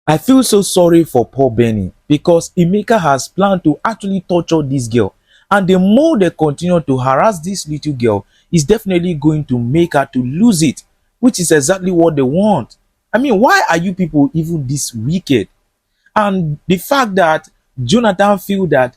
I feel so sorry for poor Benny because Emeka has planned to actually torture this girl. And the more they continue to harass this little girl, is definitely going to make her to lose it, which is exactly what they want. I mean, why are you people even this wicked? And the fact that Jonathan feel that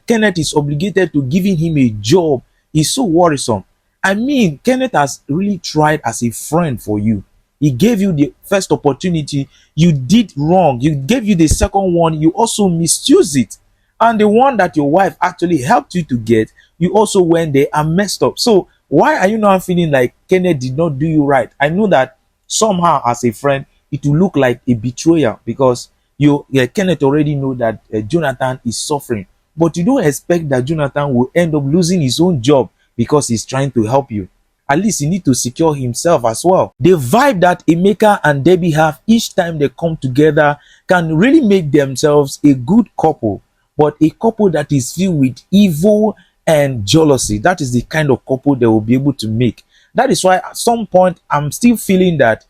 Kenneth is obligated to giving him a job is so worrisome. I mean, Kenneth has really tried as a friend for you. He gave you the first opportunity, you did wrong. You gave you the second one, you also misused it. And the one that your wife actually helped you to get, you also went there and messed up. So why are you now feeling like Kenneth did not do you right? I know that somehow as a friend, it will look like a betrayal because you Kenneth already know that Jonathan is suffering, but you don't expect that Jonathan will end up losing his own job because he's trying to help you. At least he need to secure himself as well. The vibe that Emeka and Debbie have each time they come together can really make themselves a good couple, but a couple that is filled with evil and jealousy. That is the kind of couple they will be able to make. That is why at some point I'm still feeling that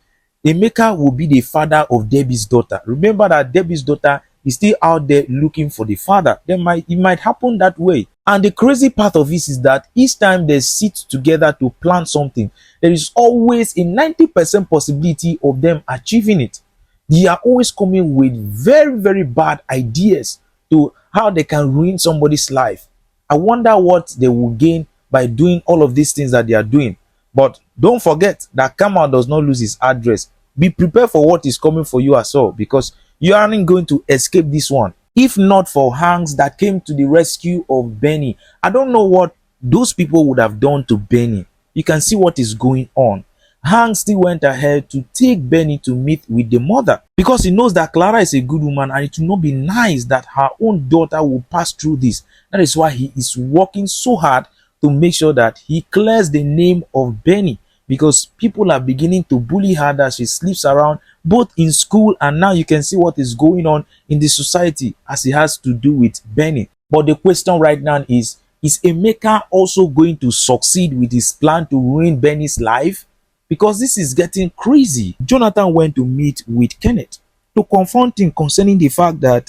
Emeka will be the father of Debbie's daughter. Remember that Debbie's daughter is still out there looking for the father. It might happen that way. And the crazy part of this is that each time they sit together to plan something, there is always a 90% possibility of them achieving it. They are always coming with very, very bad ideas to how they can ruin somebody's life. I wonder what they will gain by doing all of these things that they are doing. But don't forget that Kama does not lose his address. Be prepared for what is coming for you as well, because you aren't going to escape this one. If not for Hanks that came to the rescue of Benny, I don't know what those people would have done to Benny. You can see what is going on. Hanks still went ahead to take Benny to meet with the mother because he knows that Clara is a good woman and it will not be nice that her own daughter will pass through this. That is why he is working so hard to make sure that he clears the name of Benny, because people are beginning to bully her that she sleeps around both in school and now you can see what is going on in the society as it has to do with Benny. But the question right now is Emeka also going to succeed with his plan to ruin Benny's life? Because this is getting crazy. Jonathan went to meet with Kenneth to confront him concerning the fact that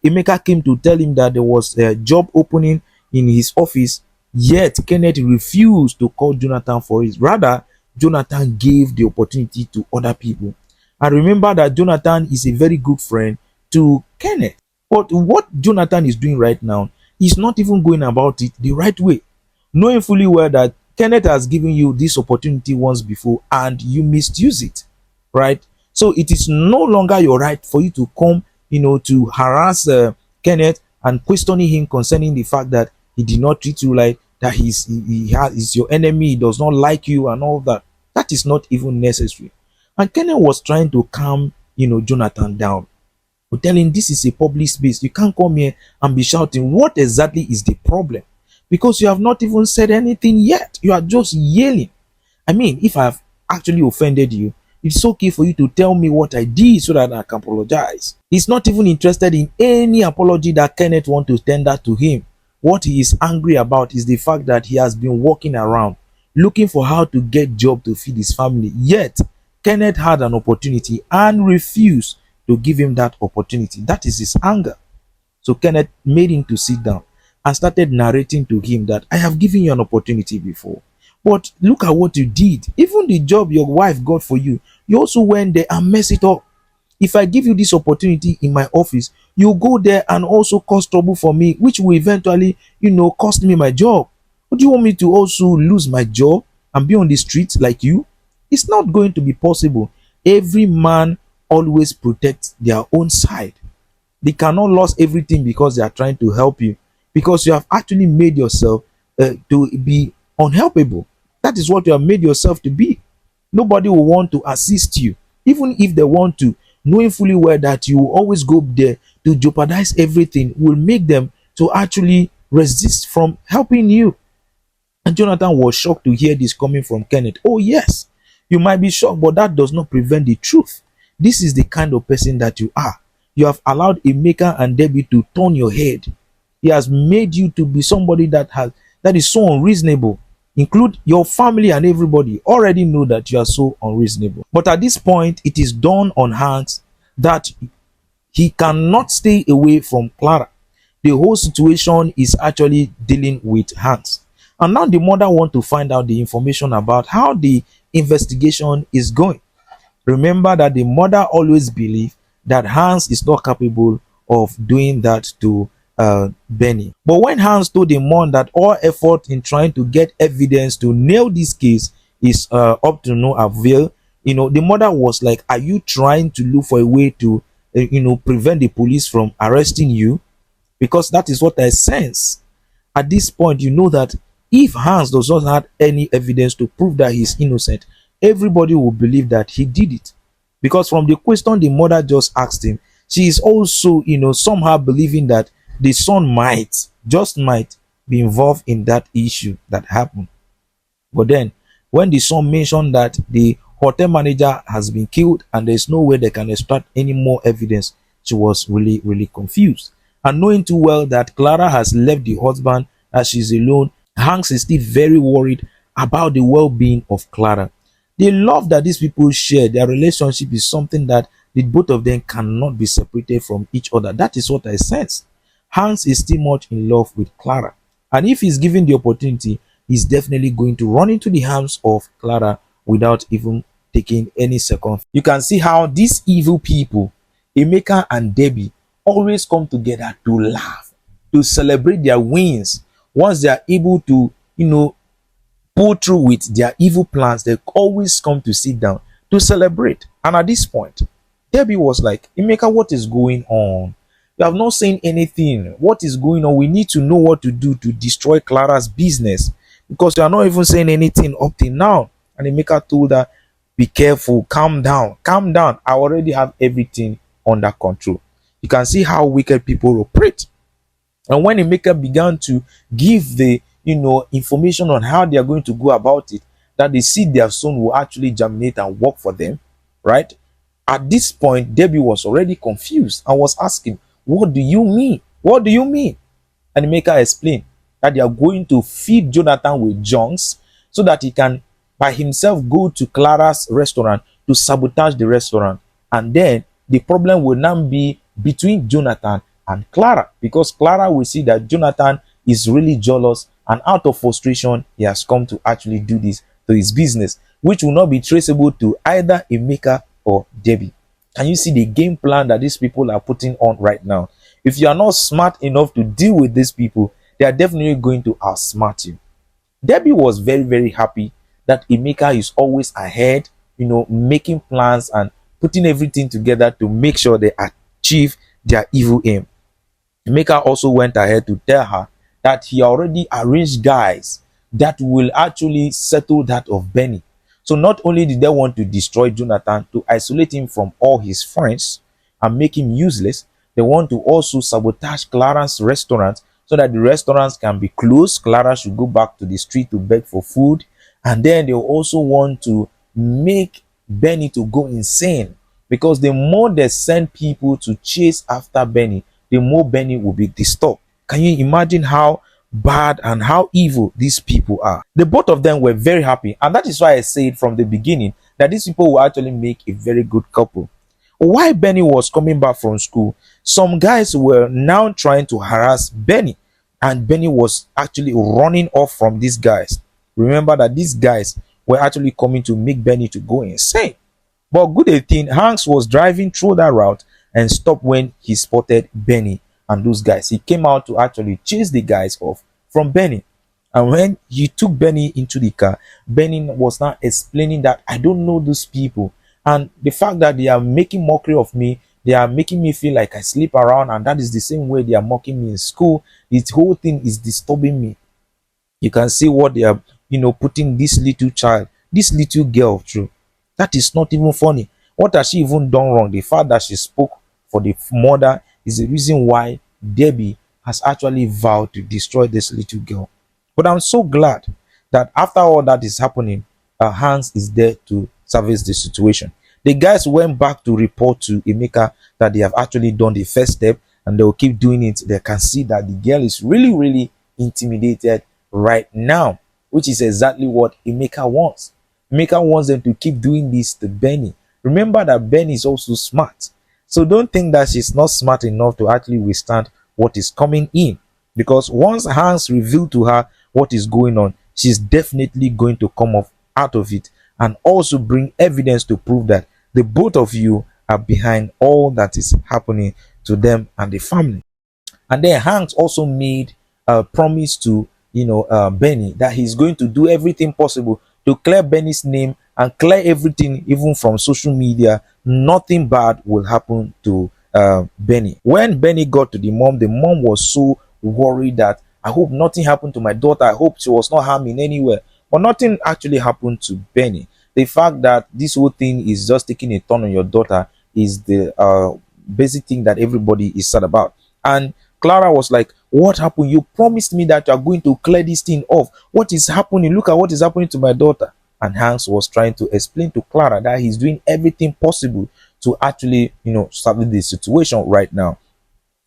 Emeka came to tell him that there was a job opening in his office, yet Kenneth refused to call Jonathan for it. Rather, Jonathan gave the opportunity to other people. And remember that Jonathan is a very good friend to Kenneth. But what Jonathan is doing right now is not even going about it the right way, knowing fully well that Kenneth has given you this opportunity once before and you misuse it, right? So it is no longer your right for you to come, to harass Kenneth and questioning him concerning the fact that he did not treat you right, that he's your enemy, he does not like you and all that. That is not even necessary. And Kenneth was trying to calm, Jonathan down. To tell him this is a public space. You can't come here and be shouting. What exactly is the problem? Because you have not even said anything yet. You are just yelling. I mean, if I have actually offended you, it's okay for you to tell me what I did so that I can apologize. He's not even interested in any apology that Kenneth wants to tender to him. What he is angry about is the fact that he has been walking around looking for how to get job to feed his family. Yet, Kenneth had an opportunity and refused to give him that opportunity. That is his anger. So Kenneth made him to sit down and started narrating to him that I have given you an opportunity before, but look at what you did. Even the job your wife got for you, you also went there and messed it up. If I give you this opportunity in my office, you go there and also cause trouble for me, which will eventually, cost me my job. But do you want me to also lose my job and be on the streets like you? It's not going to be possible. Every man always protects their own side. They cannot lose everything because they are trying to help you, because you have actually made yourself to be unhelpable. That is what you have made yourself to be. Nobody will want to assist you, even if they want to, knowing fully well that you will always go there to jeopardize everything, will make them to actually resist from helping you. And Jonathan was shocked to hear this coming from Kenneth. Oh yes, you might be shocked, but that does not prevent the truth. This is the kind of person that you are. You have allowed Emeka and Debbie to turn your head. He has made you to be somebody that is so unreasonable. Include your family and everybody already know that you are so unreasonable. But at this point, it is dawn on Hanks that He cannot stay away from Clara. The whole situation is actually dealing with Hans. And now the mother want to find out the information about how the investigation is going. Remember that the mother always believed that Hans is not capable of doing that to Benny. But when Hans told the mom that all effort in trying to get evidence to nail this case is up to no avail, the mother was like, "Are you trying to look for a way to, prevent the police from arresting you?" Because that is what I sense. At this point, you know that if Hans does not have any evidence to prove that he's innocent, everybody will believe that he did it. Because from the question the mother just asked him, she is also, somehow believing that the son might, just might, be involved in that issue that happened. But then, when the son mentioned that the hotel manager has been killed and there's no way they can extract any more evidence, she was really, really confused. And knowing too well that Clara has left the husband as she's alone, Hanks is still very worried about the well-being of Clara. The love that these people share, their relationship is something that the both of them cannot be separated from each other. That is what I sense. Hans is still much in love with Clara. And if he's given the opportunity, he's definitely going to run into the arms of Clara without even taking any second. You can see how these evil people, Emeka and Debbie, always come together to laugh, to celebrate their wins. Once they are able to, pull through with their evil plans, they always come to sit down to celebrate. And at this point, Debbie was like, "Emeka, what is going on? You have not seen anything. What is going on? We need to know what to do to destroy Clara's business, because you are not even saying anything up till now." And Emeka told her, "Be careful, calm down, calm down. I already have everything under control." You can see how wicked people operate. And when Emeka began to give the information on how they are going to go about it, that the seed they have sown will actually germinate and work for them, right? At this point, Debbie was already confused and was asking, "What do you mean? What do you mean?" And Emeka explained that they are going to feed Jonathan with junks so that he can by himself go to Clara's restaurant to sabotage the restaurant. And then the problem will now be between Jonathan and Clara, because Clara will see that Jonathan is really jealous, and out of frustration, he has come to actually do this to his business, which will not be traceable to either Emeka or Debbie. Can you see the game plan that these people are putting on right now? If you are not smart enough to deal with these people, they are definitely going to outsmart you. Debbie was very, very happy that Emeka is always ahead, making plans and putting everything together to make sure they achieve their evil aim. Emeka also went ahead to tell her that he already arranged guys that will actually settle that of Benny. So not only did they want to destroy Jonathan, to isolate him from all his friends and make him useless, they want to also sabotage Clara's restaurant so that the restaurants can be closed. Clara should go back to the street to beg for food. And then they also want to make Benny to go insane, because the more they send people to chase after Benny, the more Benny will be disturbed. Can you imagine how bad and how evil these people are? The both of them were very happy, and that is why I said from the beginning that these people will actually make a very good couple. While Benny was coming back from school, some guys were now trying to harass Benny, and Benny was actually running off from these guys. Remember that these guys were actually coming to make Benny to go insane. But good thing, Hanks was driving through that route and stopped when he spotted Benny and those guys. He came out to actually chase the guys off from Benny. And when he took Benny into the car, Benny was now explaining that, "I don't know those people. And the fact that they are making mockery of me, they are making me feel like I sleep around, and that is the same way they are mocking me in school. This whole thing is disturbing me." You can see what they are, putting this little child, this little girl through. That is not even funny. What has she even done wrong? The fact that she spoke for the mother is the reason why Debbie has actually vowed to destroy this little girl. But I'm so glad that after all that is happening, Hans is there to service the situation. The guys went back to report to Emeka that they have actually done the first step, and they will keep doing it. They can see that the girl is really, really intimidated right now, which is exactly what Emeka wants. Emeka wants them to keep doing this to Benny. Remember that Benny is also smart. So don't think that she's not smart enough to actually withstand what is coming in. Because once Hans revealed to her what is going on, she's definitely going to come off out of it and also bring evidence to prove that the both of you are behind all that is happening to them and the family. And then Hanks also made a promise to Benny that he's going to do everything possible to clear Benny's name and clear everything, even from social media. Nothing bad will happen to Benny. When Benny got to the mom was so worried that I hope nothing happened to my daughter. I hope she was not harmed in anywhere. But nothing actually happened to Benny. The fact that this whole thing is just taking a turn on your daughter is the basic thing that everybody is sad about. And Clara was like, what happened? You promised me that you are going to clear this thing off. What is happening? Look at what is happening to my daughter. And Hans was trying to explain to Clara that he's doing everything possible to actually, salvage the situation right now.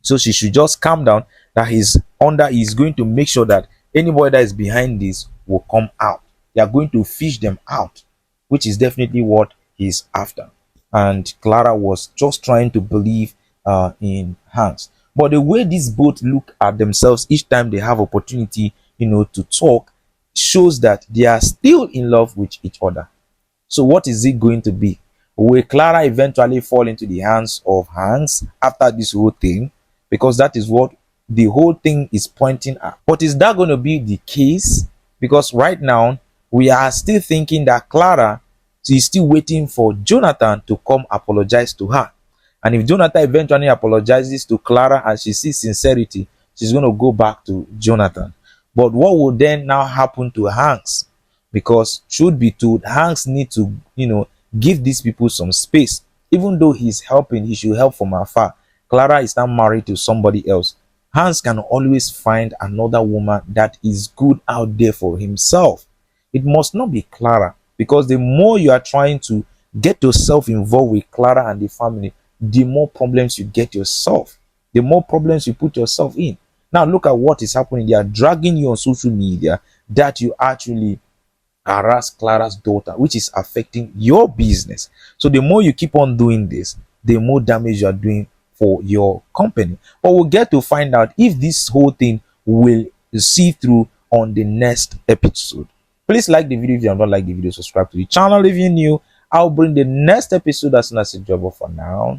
So she should just calm down, that he's going to make sure that anybody that is behind this will come out. They are going to fish them out, which is definitely what he's after. And Clara was just trying to believe in Hans. But the way these both look at themselves each time they have opportunity, to talk, shows that they are still in love with each other. So what is it going to be? Will Clara eventually fall into the hands of Hans after this whole thing? Because that is what the whole thing is pointing at. But is that going to be the case? Because right now, we are still thinking that Clara is still waiting for Jonathan to come apologize to her. And if Jonathan eventually apologizes to Clara and she sees sincerity, she's going to go back to Jonathan. But what will then now happen to Hanks? Because truth be told, Hanks need to, give these people some space. Even though he's helping, he should help from afar. Clara is now married to somebody else. Hans can always find another woman that is good out there for himself. It must not be Clara, because the more you are trying to get yourself involved with Clara and the family, the more problems you get yourself, the more problems you put yourself in. Now look at what is happening. They are dragging you on social media that you actually harass Clara's daughter, which is affecting your business. So the more you keep on doing this, the more damage you are doing for your company. But we'll get to find out if this whole thing will see through on the next episode. Please like the video if you have not liked the video. Subscribe to the channel if you're new. I'll bring the next episode as soon as it's available. For now,